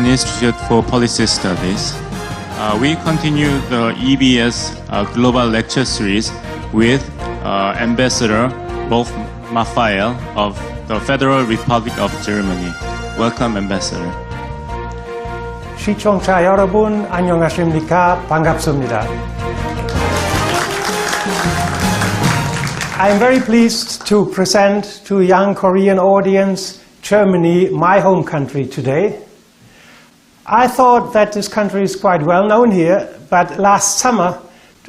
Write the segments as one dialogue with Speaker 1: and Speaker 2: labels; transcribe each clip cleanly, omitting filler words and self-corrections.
Speaker 1: American Institute for Policy Studies. We continue the EBS Global Lecture Series with Ambassador Rolf Maffay of the Federal Republic of Germany. Welcome, Ambassador.
Speaker 2: 시청자 여러분, 안녕하십니까? 반갑습니다. I'm very pleased to present to a young Korean audience Germany, my home country, today. I thought that this country is quite well known here, but last summer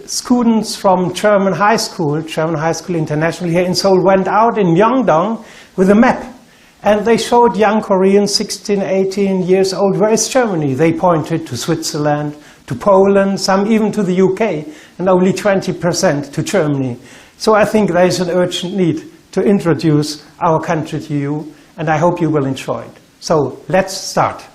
Speaker 2: students from German High School International here in Seoul, went out in Myeongdong with a map. And they showed young Koreans, 16, 18 years old, where is Germany? They pointed to Switzerland, to Poland, some even to the UK, and only 20% to Germany. So I think there is an urgent need to introduce our country to you, and I hope you will enjoy it. So let's start.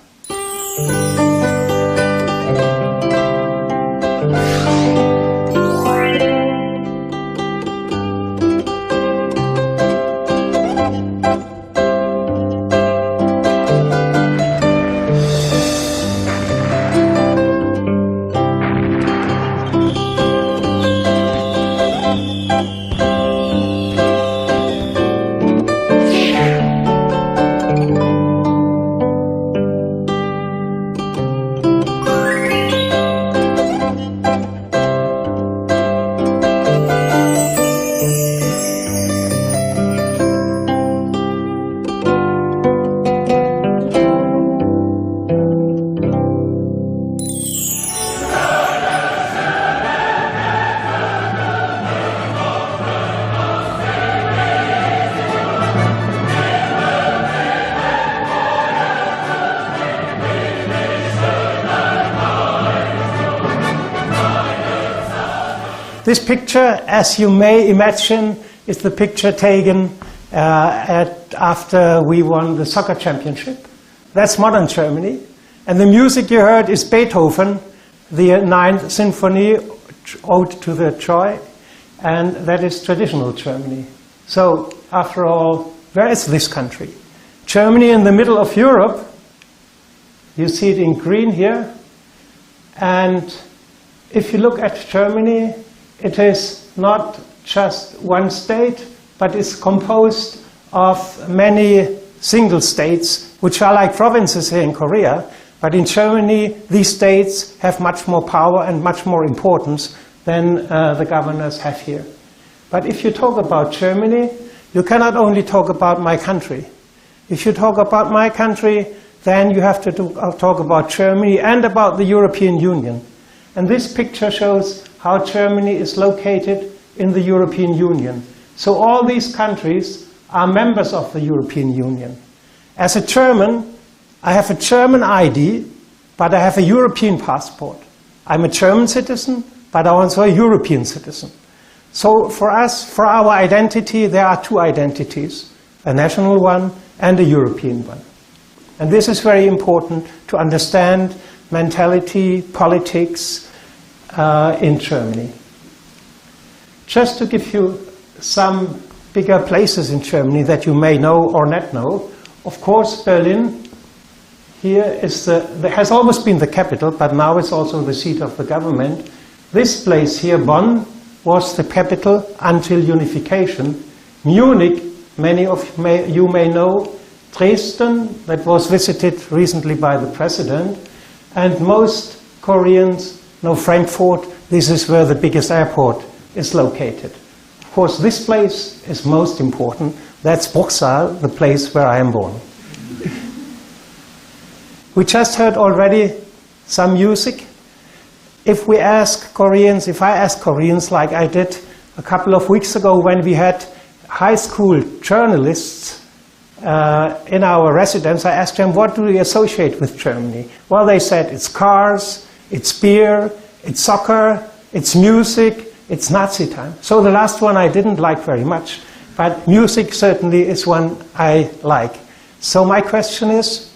Speaker 2: This picture, as you may imagine, is the picture taken after we won the soccer championship. That's modern Germany. And the music you heard is Beethoven, the Ninth Symphony, Ode to the Joy, and that is traditional Germany. So, after all, where is this country? Germany in the middle of Europe. You see it in green here. And if you look at Germany, it is not just one state, but is composed of many single states, which are like provinces here in Korea. But in Germany, these states have much more power and much more importance than the governors have here. But if you talk about Germany, you cannot only talk about my country. If you talk about my country, then you have to talk about Germany and about the European Union. And this picture shows how Germany is located in the European Union. So all these countries are members of the European Union. As a German, I have a German ID, but I have a European passport. I'm a German citizen, but I'm also a European citizen. So for us, for our identity, there are two identities, a national one and a European one. And this is very important to understand mentality, politics, in Germany. Just to give you some bigger places in Germany that you may know or not know, of course Berlin here has always been the capital, but now it's also the seat of the government. This place here, Bonn, was the capital until unification. Munich, many of you may know, Dresden, that was visited recently by the president, and most Koreans know Frankfurt. This is where the biggest airport is located. Of course, this place is most important. That's Bruchsal, the place where I am born. We just heard already some music. If I ask Koreans like I did a couple of weeks ago when we had high school journalists in our residence, I asked them, what do you associate with Germany? Well, they said it's cars, it's beer, it's soccer, it's music, it's Nazi time. So the last one I didn't like very much, but music certainly is one I like. So my question is,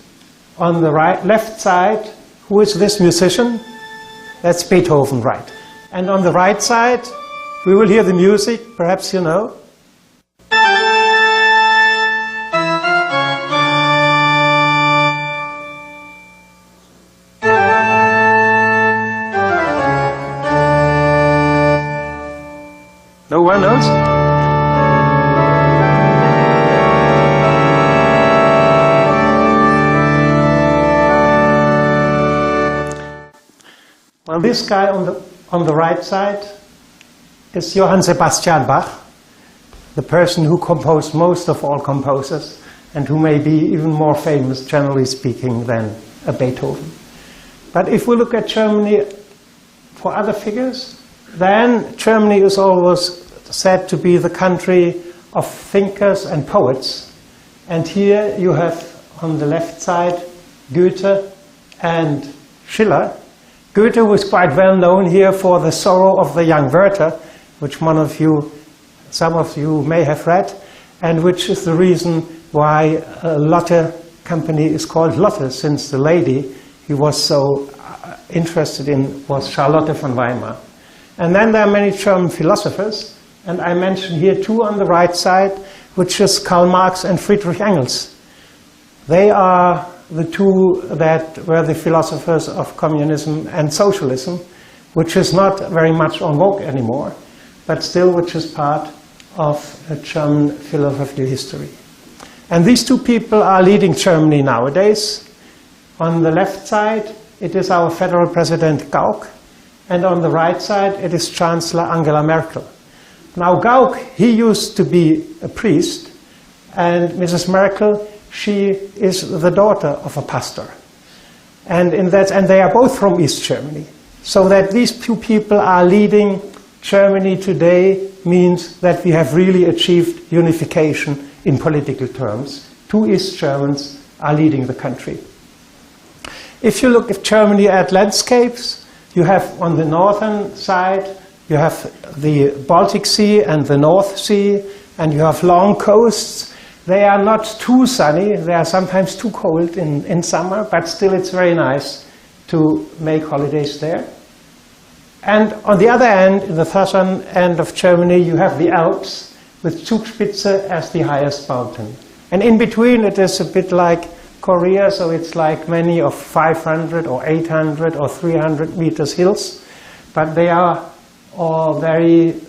Speaker 2: on the left side, who is this musician? That's Beethoven, right. And on the right side, we will hear the music, perhaps you know. This guy on the right side is Johann Sebastian Bach, the person who composed most of all composers and who may be even more famous, generally speaking, than a Beethoven. But if we look at Germany for other figures, then Germany is always said to be the country of thinkers and poets. And here you have on the left side Goethe and Schiller. Goethe was quite well known here for The Sorrow of the Young Werther, which some of you may have read, and which is the reason why Lotte company is called Lotte, since the lady he was so interested in was Charlotte von Weimar. And then there are many German philosophers, and I mention here two on the right side, which is Karl Marx and Friedrich Engels. They are the two that were the philosophers of communism and socialism, which is not very much en vogue anymore, but still which is part of German philosophical history. And these two people are leading Germany nowadays. On the left side, it is our federal president Gauck, and on the right side, it is Chancellor Angela Merkel. Now Gauck, he used to be a priest, and Mrs. Merkel, she is the daughter of a pastor. And they are both from East Germany. So that these two people are leading Germany today means that we have really achieved unification in political terms. Two East Germans are leading the country. If you look at Germany at landscapes, you have on the northern side, you have the Baltic Sea and the North Sea, and you have long coasts. They are not too sunny, they are sometimes too cold in summer, but still it's very nice to make holidays there. And on the other end, in the southern end of Germany, you have the Alps, with Zugspitze as the highest mountain. And in between it is a bit like Korea, so it's like many of 500 or 800 or 300 meters hills, but they are all very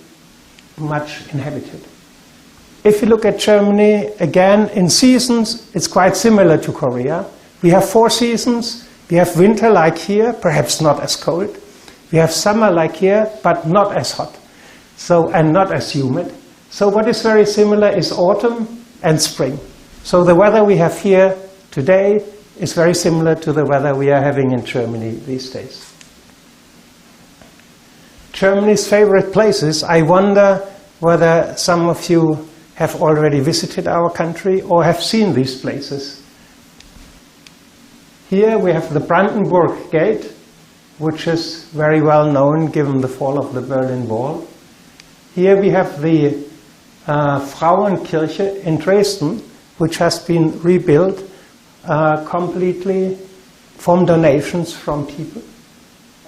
Speaker 2: much inhabited. If you look at Germany, again, in seasons, it's quite similar to Korea. We have 4 seasons. We have winter like here, perhaps not as cold. We have summer like here, but not as hot, and not as humid. So what is very similar is autumn and spring. So the weather we have here today is very similar to the weather we are having in Germany these days. Germany's favorite places, I wonder whether some of you have already visited our country or have seen these places. Here we have the Brandenburg Gate, which is very well known given the fall of the Berlin Wall. Here we have the Frauenkirche in Dresden, which has been rebuilt completely from donations from people.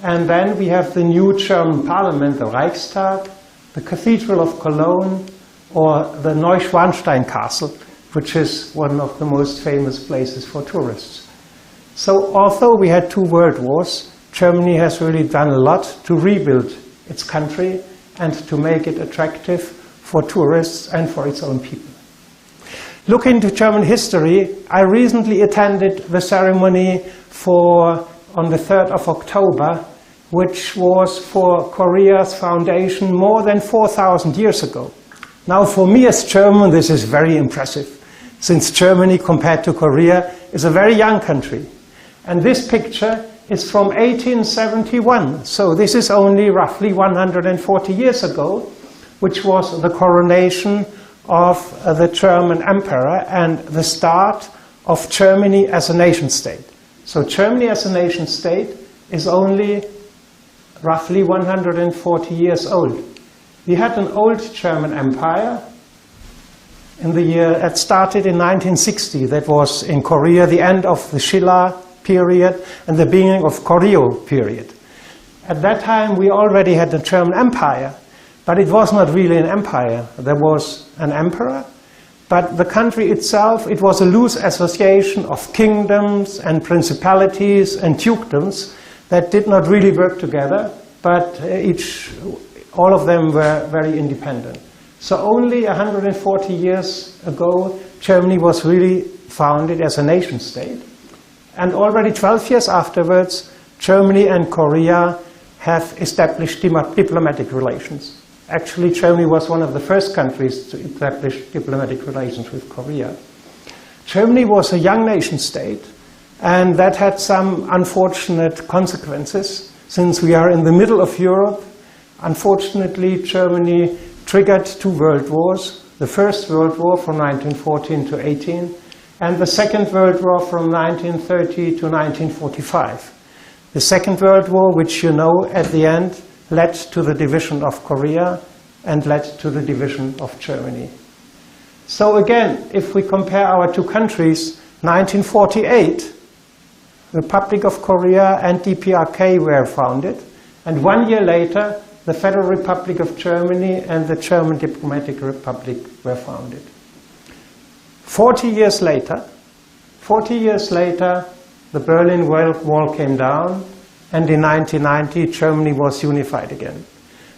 Speaker 2: And then we have the new German parliament, the Reichstag, the Cathedral of Cologne, or the Neuschwanstein Castle, which is one of the most famous places for tourists. So although we had 2 world wars, Germany has really done a lot to rebuild its country and to make it attractive for tourists and for its own people. Looking to German history, I recently attended the ceremony on the 3rd of October, which was for Korea's foundation more than 4,000 years ago. Now for me as German, this is very impressive, since Germany compared to Korea is a very young country. And this picture is from 1871, so this is only roughly 140 years ago, which was the coronation of the German emperor and the start of Germany as a nation state. So Germany as a nation state is only roughly 140 years old. We had an old German empire that started in 1960. That was in Korea the end of the Shilla period and the beginning of Koryo period. At that time we already had the German Empire, but it was not really an empire. There was an emperor, but the country itself, it was a loose association of kingdoms and principalities and dukedoms that did not really work together, but all of them were very independent. So only 140 years ago, Germany was really founded as a nation state. And already 12 years afterwards, Germany and Korea have established diplomatic relations. Actually, Germany was one of the first countries to establish diplomatic relations with Korea. Germany was a young nation state, and that had some unfortunate consequences. Since we are in the middle of Europe, unfortunately, Germany triggered two world wars. The First World War from 1914 to 18, and the Second World War from 1930 to 1945. The Second World War, which you know at the end, led to the division of Korea and led to the division of Germany. So again, if we compare our two countries, 1948, the Republic of Korea and DPRK were founded, and 1 year later, the Federal Republic of Germany and the German Diplomatic Republic were founded. 40 years later, the Berlin Wall came down, and in 1990, Germany was unified again.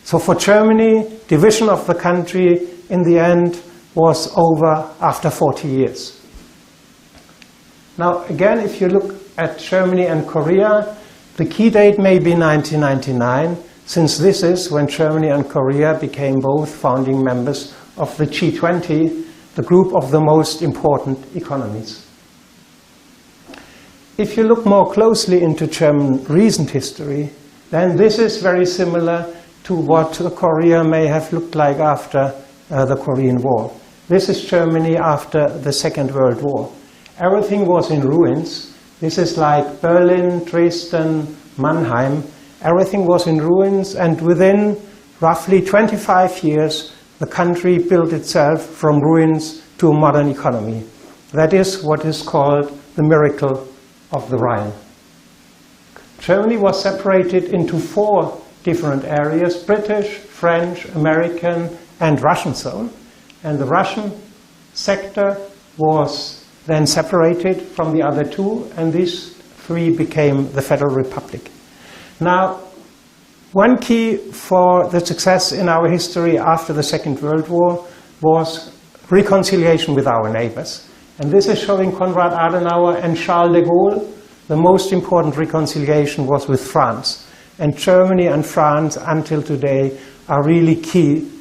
Speaker 2: So for Germany, division of the country in the end was over after 40 years. Now again, if you look at Germany and Korea, the key date may be 1999, since this is when Germany and Korea became both founding members of the G20, the group of the most important economies. If you look more closely into German recent history, then this is very similar to what Korea may have looked like after the Korean War. This is Germany after the Second World War. Everything was in ruins. This is like Berlin, Dresden, Mannheim. Everything was in ruins, and within roughly 25 years, the country built itself from ruins to a modern economy. That is what is called the miracle of the Rhine. Germany was separated into 4 different areas: British, French, American, and Russian zone. And the Russian sector was then separated from the other 2, and these 3 became the Federal Republic. Now, one key for the success in our history after the Second World War was reconciliation with our neighbors. And this is showing Konrad Adenauer and Charles de Gaulle. The most important reconciliation was with France. And Germany and France, until today, are really key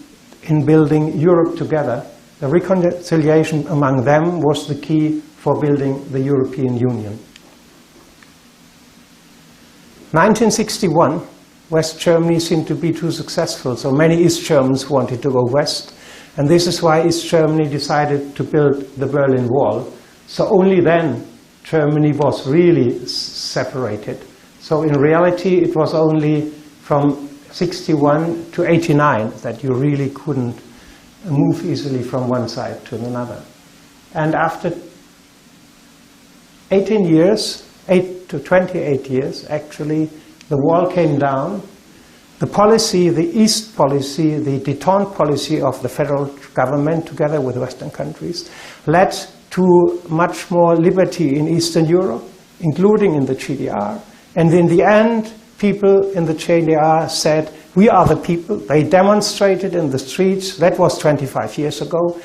Speaker 2: in building Europe together. The reconciliation among them was the key for building the European Union. 1961, West Germany seemed to be too successful, so many East Germans wanted to go west, and this is why East Germany decided to build the Berlin Wall. So only then Germany was really separated. So in reality it was only from 61 to 89 that you really couldn't move easily from one side to another. And after 18 years, 8 to 28 years actually, the wall came down. The policy, the East policy, the détente policy of the federal government together with Western countries led to much more liberty in Eastern Europe, including in the GDR. And in the end, people in the GDR said, we are the people. They demonstrated in the streets. That was 25 years ago.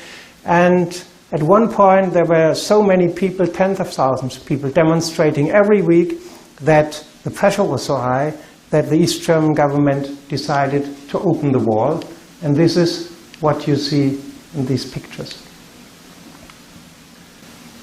Speaker 2: And at one point, there were so many people, tens of thousands of people, demonstrating every week that the pressure was so high that the East German government decided to open the wall. And this is what you see in these pictures.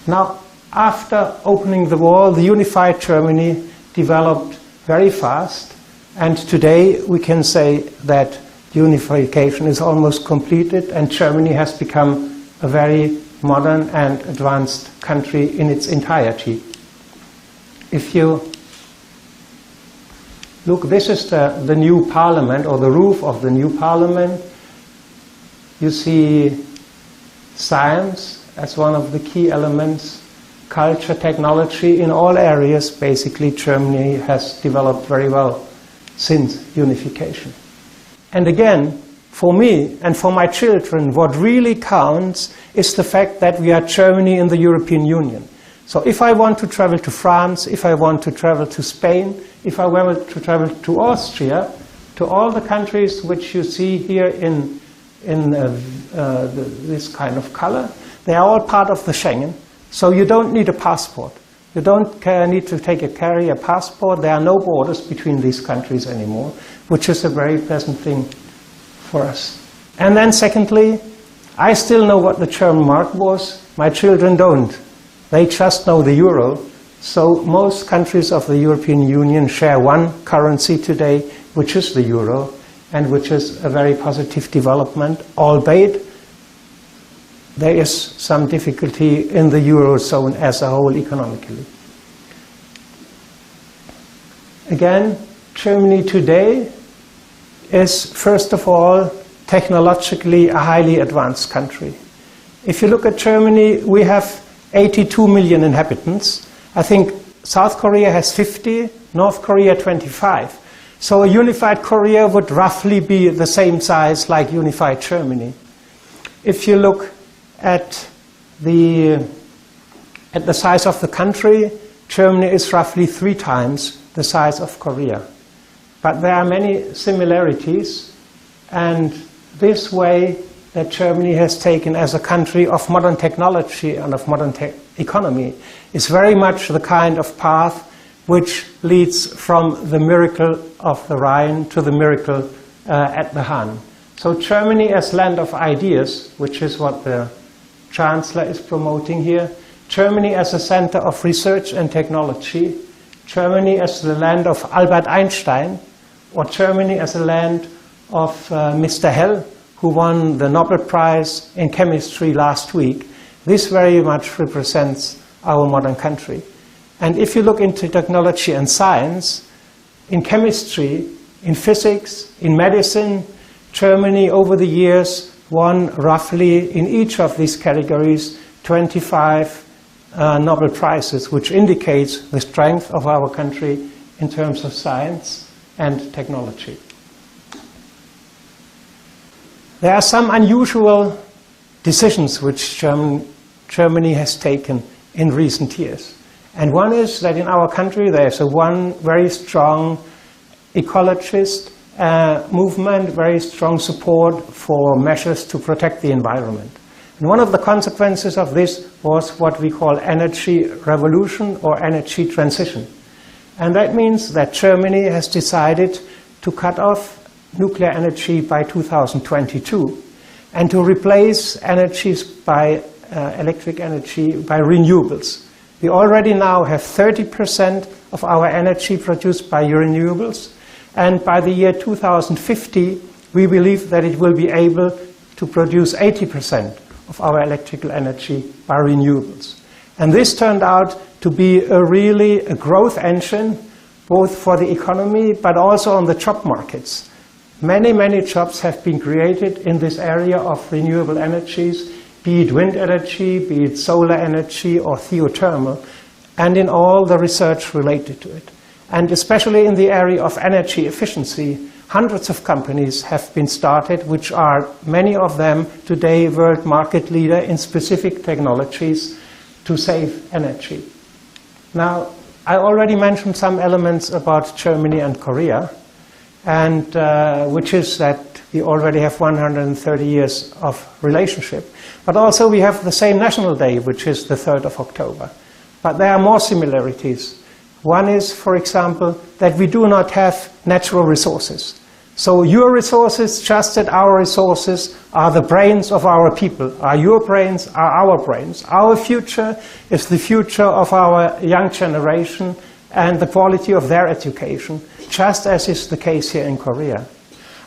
Speaker 2: Now, after opening the wall, the unified Germany developed very fast. And today, we can say that unification is almost completed, and Germany has become a very modern and advanced country in its entirety. If you look, this is the new parliament, or the roof of the new parliament. You see science as one of the key elements, culture, technology, in all areas. Basically, Germany has developed very well since unification. And again, for me and for my children, what really counts is the fact that we are Germany in the European Union. So if I want to travel to France, if I want to travel to Spain, if I want to travel to Austria, to all the countries which you see here in this kind of color, they are all part of the Schengen. So you don't need a passport. You don't need to carry a passport. There are no borders between these countries anymore, which is a very pleasant thing for us. And then secondly, I still know what the German mark was. My children don't. They just know the euro. So most countries of the European Union share one currency today, which is the euro, and which is a very positive development, albeit there is some difficulty in the eurozone as a whole economically. Again, Germany today is, first of all, technologically a highly advanced country. If you look at Germany, we have 82 million inhabitants. I think South Korea has 50, North Korea 25. So a unified Korea would roughly be the same size like unified Germany. If you look at the size of the country, Germany is roughly 3 times the size of Korea. But there are many similarities, and this way that Germany has taken as a country of modern technology and of modern economy is very much the kind of path which leads from the miracle of the Rhine to the miracle at the Han. So Germany as land of ideas, which is what the Chancellor is promoting here, Germany as a center of research and technology, Germany as the land of Albert Einstein, or Germany as a land of Mr. Hell, who won the Nobel Prize in chemistry last week. This very much represents our modern country. And if you look into technology and science, in chemistry, in physics, in medicine, Germany over the years won roughly in each of these categories 25 Nobel Prizes, which indicates the strength of our country in terms of science and technology. There are some unusual decisions which Germany has taken in recent years. And one is that in our country there is one very strong ecologist movement, very strong support for measures to protect the environment. And one of the consequences of this was what we call energy revolution or energy transition. And that means that Germany has decided to cut off nuclear energy by 2022 and to replace energies by electric energy by renewables. We already now have 30% of our energy produced by renewables, and by the year 2050 we believe that it will be able to produce 80% of our electrical energy by renewables. And this turned out to be really a growth engine both for the economy but also on the job markets. Many, many jobs have been created in this area of renewable energies, be it wind energy, be it solar energy or geothermal, and in all the research related to it. And especially in the area of energy efficiency, hundreds of companies have been started, which are, many of them today, world market leader in specific technologies to save energy. Now, I already mentioned some elements about Germany and Korea, and which is that we already have 130 years of relationship. But also we have the same National Day, which is the 3rd of October. But there are more similarities. One is, for example, that we do not have natural resources. So your resources, just as our resources, are the brains of our people. Are your brains, are our brains. Our future is the future of our young generation and the quality of their education, just as is the case here in Korea.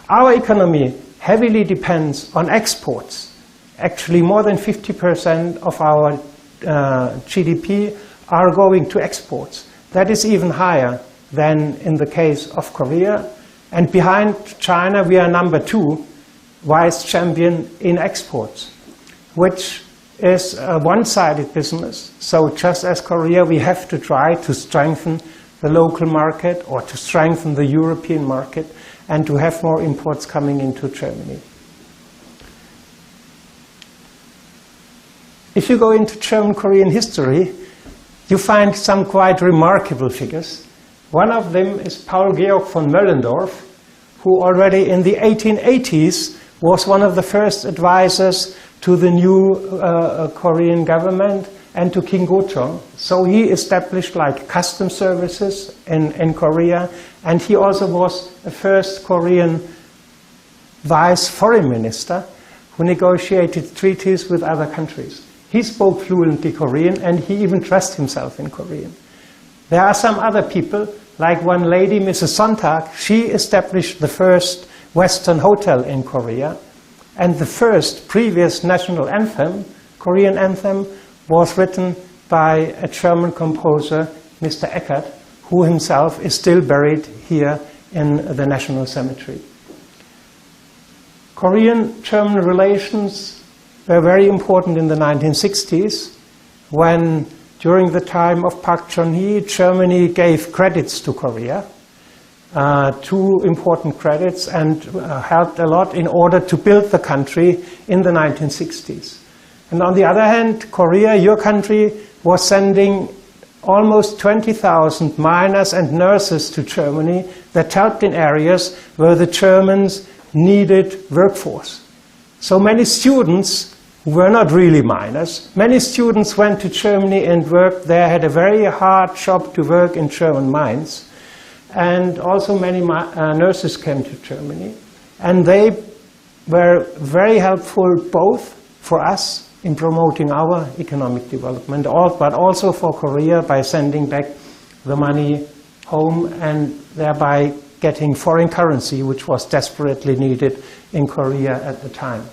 Speaker 2: Our economy heavily depends on exports. Actually, more than 50% of our GDP are going to exports. That is even higher than in the case of Korea. And behind China, we are number 2 vice champion in exports, which is a one-sided business. So just as Korea, we have to try to strengthen the local market or to strengthen the European market and to have more imports coming into Germany. If you go into German-Korean history, you find some quite remarkable figures. One of them is Paul Georg von Möllendorf, who already in the 1880s was one of the first advisors to the new Korean government and to King Gochong. So he established like customs services in Korea, and he also was the first Korean vice foreign minister who negotiated treaties with other countries. He spoke fluently Korean, and he even dressed himself in Korean. There are some other people, like one lady, Mrs. Sontag. She established the first Western hotel in Korea, and the first previous national anthem, Korean anthem, was written by a German composer, Mr. Eckert, who himself is still buried here in the National Cemetery. Korean-German relations were very important in the 1960s, when, during the time of Park Chung-hee, Germany gave credits to Korea, 2 important credits, and helped a lot in order to build the country in the 1960s. And on the other hand, Korea, your country, was sending almost 20,000 miners and nurses to Germany that helped in areas where the Germans needed workforce. So many students who were not really miners, many students went to Germany and worked there, had a very hard job to work in German mines. And also many nurses came to Germany. And they were very helpful both for us in promoting our economic development, but also for Korea by sending back the money home and thereby getting foreign currency, which was desperately needed in Korea at the time.